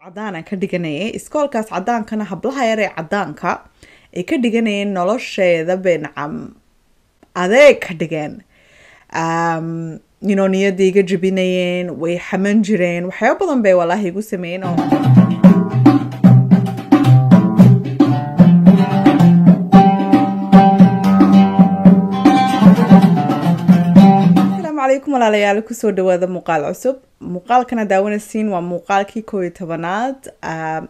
cadaan ka dhiganayay iskoolkaas cadaankana hablaha yar ee cadaanka ay ka dhiganayeen nolosheeda beencam adeeg ka dhigeen niyadda iga jabinayeen way xaman jireen waxyaabo badan bay walaahi igu sameeyeen oo عليكم ولا ليالي كسر دوّا مقال عصب مقال كنا داون السين ومقال كوي تبنات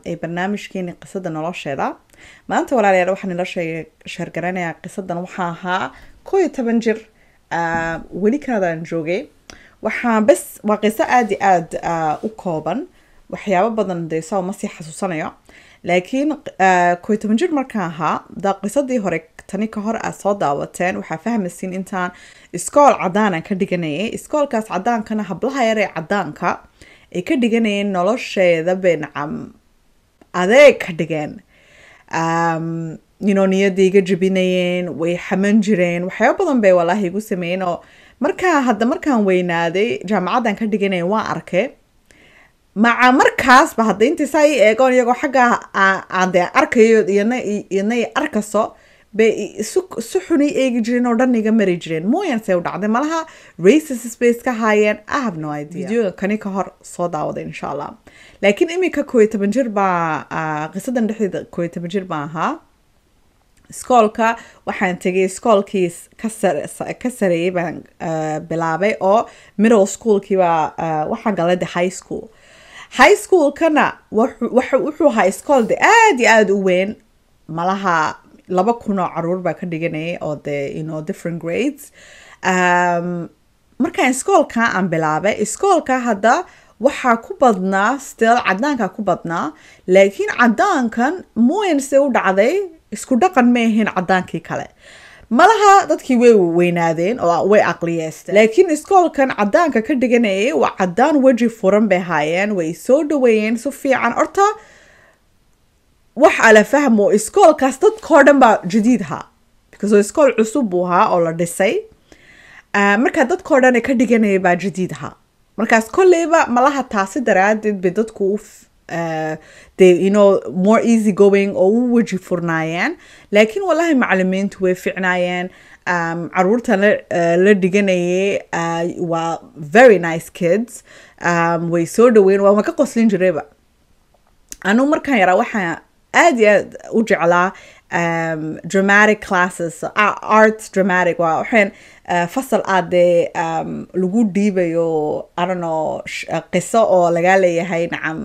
برنامج كين قصة نلاش هذا ما أنت ولا ليالي وحنا نلاش شرقنا قصة نوحها كوي تبنجر ولي كنا نجوجي وحنا بس وقصة آد وكوبن وحياة بدن ديسا ومسيح حسوسنا لكن كوي تبنجر مركاها دا قصة دي هورك تاني كهر أصاد دعوتين وحفهم السين إنتان إسكول عدانا كديجنيه إسكول كاس عدان كنا هبلها يري عدان كا كديجنيه نلاش ذا بينعم أذا كديجن نيادة يجي جبينين ويحمن جرين وحياة بدن بي والله يجو سمين أو مركا وينادي جامعة عدان كديجنيه واركه مع مركز بهذا أنت ساي يقول يقول حاجة عند أركي يناي أركسو بسحني إيجي جرين ودرني مري جرين مو ينسوا دعده مالها racist space كهاين I have no idea فيديو كاني كهر صوت عوض إن شاء الله لكن إمي ككويت بنجربا قصة نحيد كويت بنجرباها سكولكا وحين تجي سكول كيس كسري بان بلعبة أو middle school كيوا وحن قلده high school كنا وحو high school دي آدي وين مالها laba kuno caruur baa ka dhiganay oo different grades markaan iskoolka aan bilaabay iskoolka hadda waxa ku badnaa still cadaanka ku badnaa laakiin cadaankan mooyanse u dhacday isku dhaqan ma ahayn cadaankii kale malaha dadkii way weynaadeen oo way aqliyeysteen laakiin iskoolkan cadaanka ka dhiganayay waa cadaan waji furan bay haayeen way soo dhaweeyeen si fiican horta wax ala fahmo iskool kaastad koodhan baa jadiidha because iskool cusub buu ahaa oo la dhisay marka dad koodhan ka dhiganaya baa jadiidha markaas kolleyba malaha taasi daraadeed bay dadku they more easy going oo u waji furnaayeen laakiin wallahi macallimiintu way ficnaayeen caruurta la dhiganayay waa very nice kids way soo dhaweyn waa ka qoslin jirayba anu markaan yaraa waxaa aad u jeclaa dramatic classes arts dramatic waa waxaan fasal aadee lagu dhiibayo I don't know qiso oo laga leeyahay nacam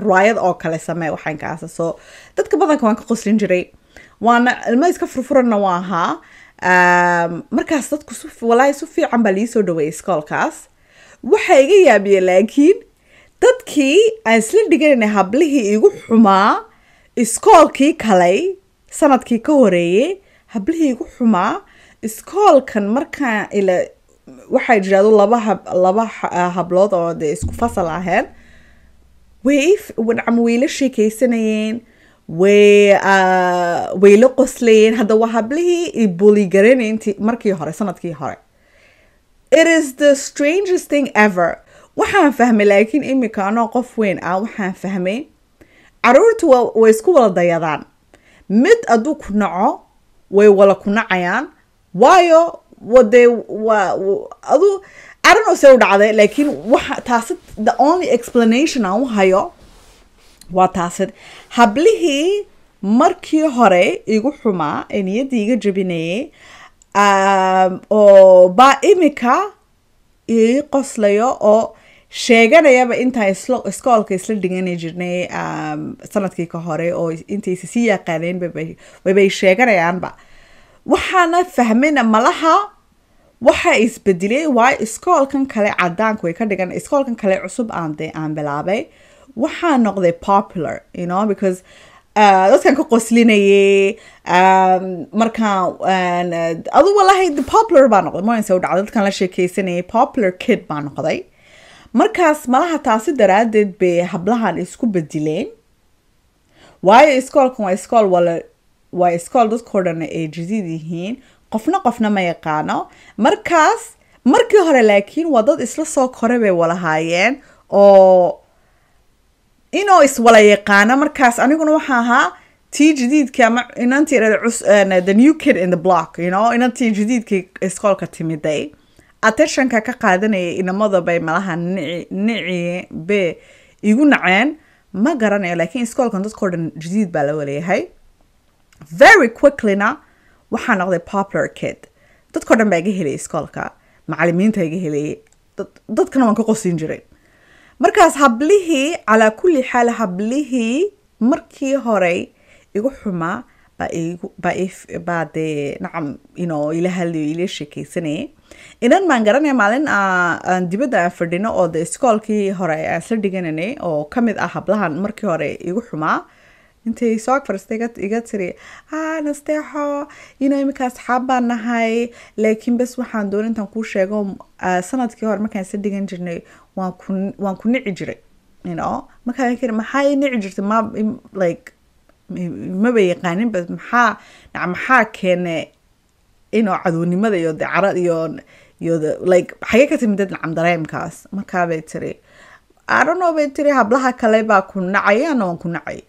riwaayad oo kale samee waxaan kaasa so dadka badanka waan ka qoslin jiray waana ilmo iska furfuranna waa ahaa markaas dadku walaahi si fiican baa lii soo dhaweeyay iskoolkaas waxaa iga yaabiyey laakiin dadkii aan isla dhiganayna hablihii igu xumaa iskoolkii kalay sanadkii ka horeeyay hablihii igu xumaa iskoolkan markaan ila waxay jiraado laba hablood oo de isku fasal ahayn way la sheekaysanayeen way la qoslayeen hadda waa hablihii i bully garanayeen markii hore sanadkii hore it is the strangest thing ever waxaan fahmay laakiin imika anoo qof weyn ah waxaan fahmay caruurtu way isku wala dayadaan mid aduu ku naco way wala ku nacayaan waayo adu I don't know say u dhacday laakiin waxa taasid the only explanation aan hayo waa taasid hablihii markii hore igu xumaa ee niyadda iga jabinayay oo baa imika ii qoslayo oo sheeganayaba intaa iskoolka isla dhiganay jirnay sanadkii ka hore oo intaysa sii yaqaaneen bay sheeganayaanba waxaana fahmayna malaha waxa isbedelay waa iskoolkan kale cadaanku way ka dhigan iskoolkan kale cusub aan bilaabay waxaa noqday popular because dadkan ka qoslinayay markaan adu wallahi popular baa noqday mooyanse u dhacday dadkan la sheekaysanayay popular kid baa noqday markaas malaha taasi daraadeed bay hablahan isku bedileen waayo iskoolkan waa iskool dadkoo dhan ay jadiid yihiin qofna ma yaqaano markaas markii hore laakiin waa dad isla soo koray bay walahaayeen oo inoo iswala yaqaana markaas aniguna waxaa ahaa tii jadiidka ama inantii the new kid in the block inantii jadiidkii iskoolka timiday attentionka ka qaadanayay inamada bay malaha nici be igu naceen ma garanayo laakiin iskoolkan dadkoo dhan jadiid baa la waleeyahay very quicklyna waxaa noqday popular kid dadkoo dhan baa iga helay iskoolka macalimiinta iga helayay dadkana waan ka qosin jiray markaas hablihii calaa kulli xaal hablihii markii horey igu xumaa baa dee nacam ila hadlayo ila sheekaysanayay inan baan garanaya maalin aan dibadda aan fadhino oo de iskoolkii hore aan sla dhigananay oo ka mid ah hablahan markii hore igu xumaa intay soo faristay iga tiri nasteexo iminka asxaab baan nahay laakiin bes waxaan doon intaan kuu sheego sanadkii hore markaan sla dhigan jirnay waan ku nici jiray markaan kiri maxaa nici jirtay maba yaqaanin bas maxaa keene cadownimada iyo carad iyo xagee ka timid nacam dareemkaas markaa bay tiri I don't know bay tiri hablaha kale baa ku nacay ana waan ku nacay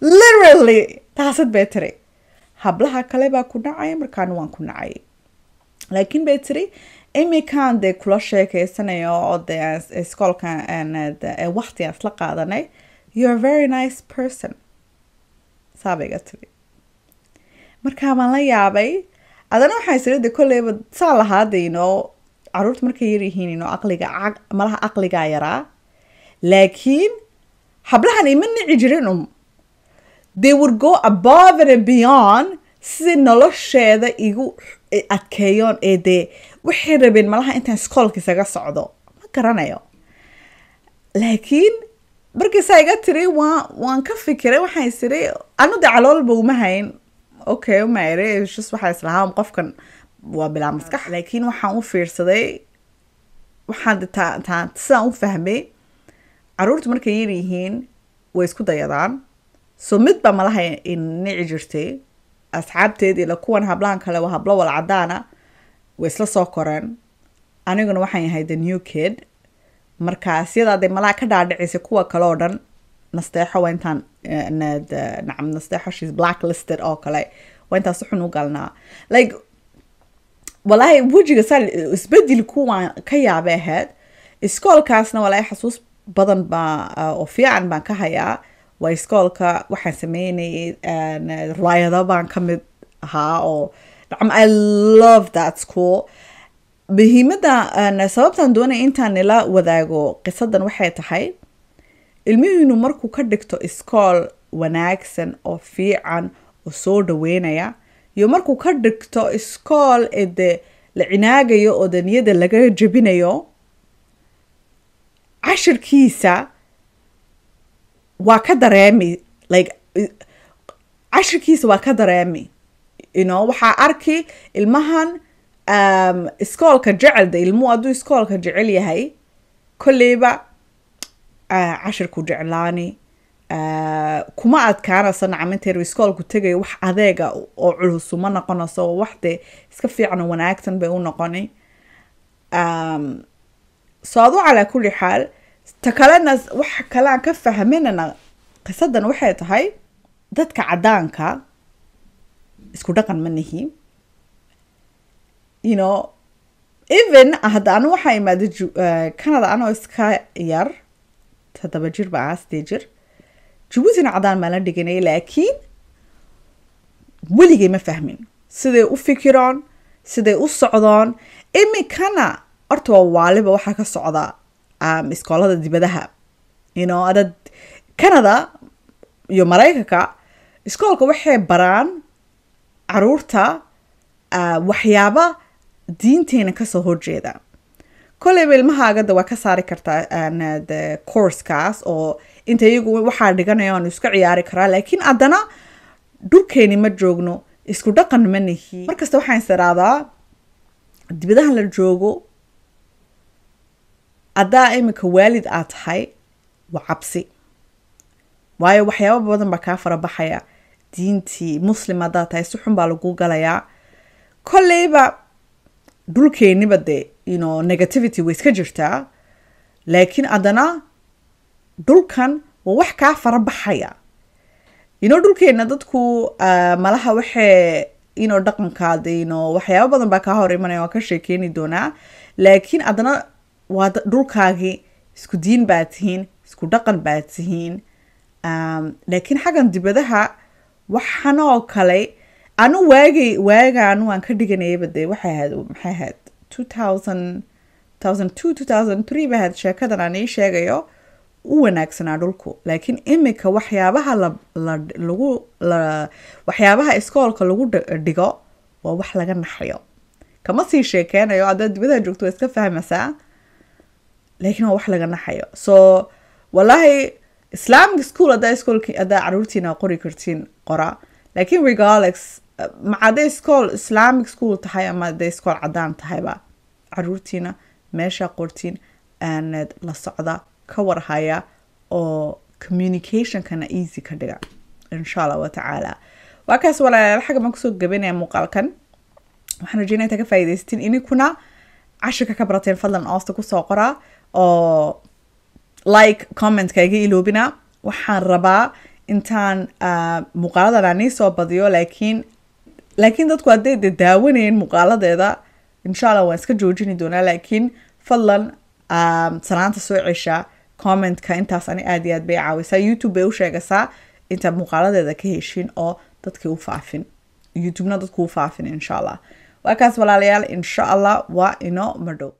literally taasad bay tiri hablaha kale baa ku nacay markaana waan ku nacay laakiin bay tiri imikaan dee kula sheekeysanayo oo dee iskoolka waqti aan isla qaadanay you're a very nice person saabayga tiri markaa baan la yaabay adana waxaa isiri de kolleyba saa lahaada caruurta markay yar yihiin malaha aqligaa yaraa laakiin hablahan ima nici jirin they would go above and beyond si nolosheeda igu adkeeyoon ee dee waxay rabeen malaha intaan iskoolka isaga socdo ma garanayo laakiin markiisaa iga tiri waan ka fikiray waxaan isiri anu de caloolba uma hayn okay umayre just waxaa islahaa qofkan waa bilaa maskax laakiin waxaan u fiirsaday waxaan sidaan u fahmay caruurta markay yar yihiin way isku dayadaan so mid baa malaha nici jirtay asxaabteed ila kuwan hablahan kale waa hablo wal cadaana way isla soo koreen aniguna waxaan yahay the new kid markaas yadaa de malaha ka dhaadhicisay kuwa kale oo dhan nasteexo waa intaan nacam nasteexo she's blacklisted oo kale waa intaan si xun u galnaa walaahi wejiga saa isbedel kuwaan ka yaabay ahayd iskoolkaasna walaahi xasuus badan baa oo fiican baan ka hayaa waa iskoolka waxaan sameynayay riwaayado baan ka mid ahaa oo nacam I love that school muhiimadda sababtaan doonaya intaan nila wadaago qisadan waxay tahay ilmihiinu markuu ka dhigto iskool wanaagsan oo fiican oo soo dhaweynaya iyo markuu ka dhigto iskool de la cinaagayo oo de niyada laga jebinayo cashirkiisa waa ka dareemi cashirkiisa waa ka dareemi waxaa arki ilmahan iskoolka jecel de ilmuhu hadduu iskoolka jecel yahay kolleyba cashirku jeclaani kuma adkaanayso nacaminteeru iskoolku tegayo wax adeega oo culusuma noqonayso oo wax dee iska fiican oo wanaagsan bay u noqoni so adu calaa kulli xaal ta kalena wax kale aan ka fahminana qisadan waxay tahay dadka cadaanka isku dhaqan ma nihi even hadda anu waxaa imaaday Canada anoo iska yar 7 jir baa 8 jir Jabuutina cadaan ma la dhiganay laakiin weligay ma fahmin siday u fikiraan siday u socdaan imikana horta waaliba waxaa ka socda iskoolada dibadaha adad Canada iyo Mareykanka iskoolka waxay baraan caruurta waxyaaba diinteena kasoo horjeeda kolleyba ilmahaagada waa ka saari kartaa course-kaas oo inta iyagu waxaa dhiganayaan iska ciyaari karaa laakiin haddana dhulkeeni ma joogno isku dhaqan ma nihi markasta waxaan isiraadaa dibadahan la joogo haddaa imika waalid aad tahay waa cabsi waayo waxyaaba badan baa kaa fara baxaya diintii muslim haddaa tahay si xun baa lagu galayaa kolleyba dhulkeeniba de negativity way iska jirtaa laakiin haddana dhulkan waa wax kaa fara baxaya dhulkeena dadku malaha waxay dhaqankaada waxyaabo badan baa kaa hor imanaya waa ka sheekeeni doonaa laakiin adana waa dhulkaagii isku diin baa tihiin isku dhaqan baa tihiin laakiin xaggan dibadaha waxan oo kale anu waagaan waan ka dhiganayaba dee maxay ahayd 2002-2003 baa ahayd sheekadan aan ii sheegayo u wanaagsanaa dhulku laakiin imika waxyaabaha iskoolka lagu dhigo waa wax laga naxayo kama sii sheekeynayo haddaad dibadaha joogto waa iska fahmaysaa laakiin waa wax laga naxayo so wallahi islamic school haddaa caruurtiina qori kartiin qora laakiin regardless macadee iskool islamic school tahay ama hadee iskool cadaan tahayba caruurtiina meesha qortiin aanad la socda ka warhaya oo communicationkana easy ka dhiga insha Allah wa ta'ala waa kaas walaalayaal xagga ma kusoo gabanaya muuqaalkan waxaan rajeynaya inta ka faa'iidaystiin idinkuna cashirka ka barateen fadlan oosta kusoo qora oo like comment-ka iga iloobina waxaan rabaa intaan muuqaaladan aan soo badiyo laakiin dadku hadday daawanayeen muuqaaladeeda insha Allah waan iska joojini doonaa laakiin fadlan salaanta soo cesha comment-ka intaas ani aad iyo aad bay caawisaa YouTube bay u sheegaysaa inta muuqaaladeeda ka heshin oo dadkii u faafin YouTube-na dadku u faafin insha Allah waa kaas walaalayaal insha Allah waa inoo madhow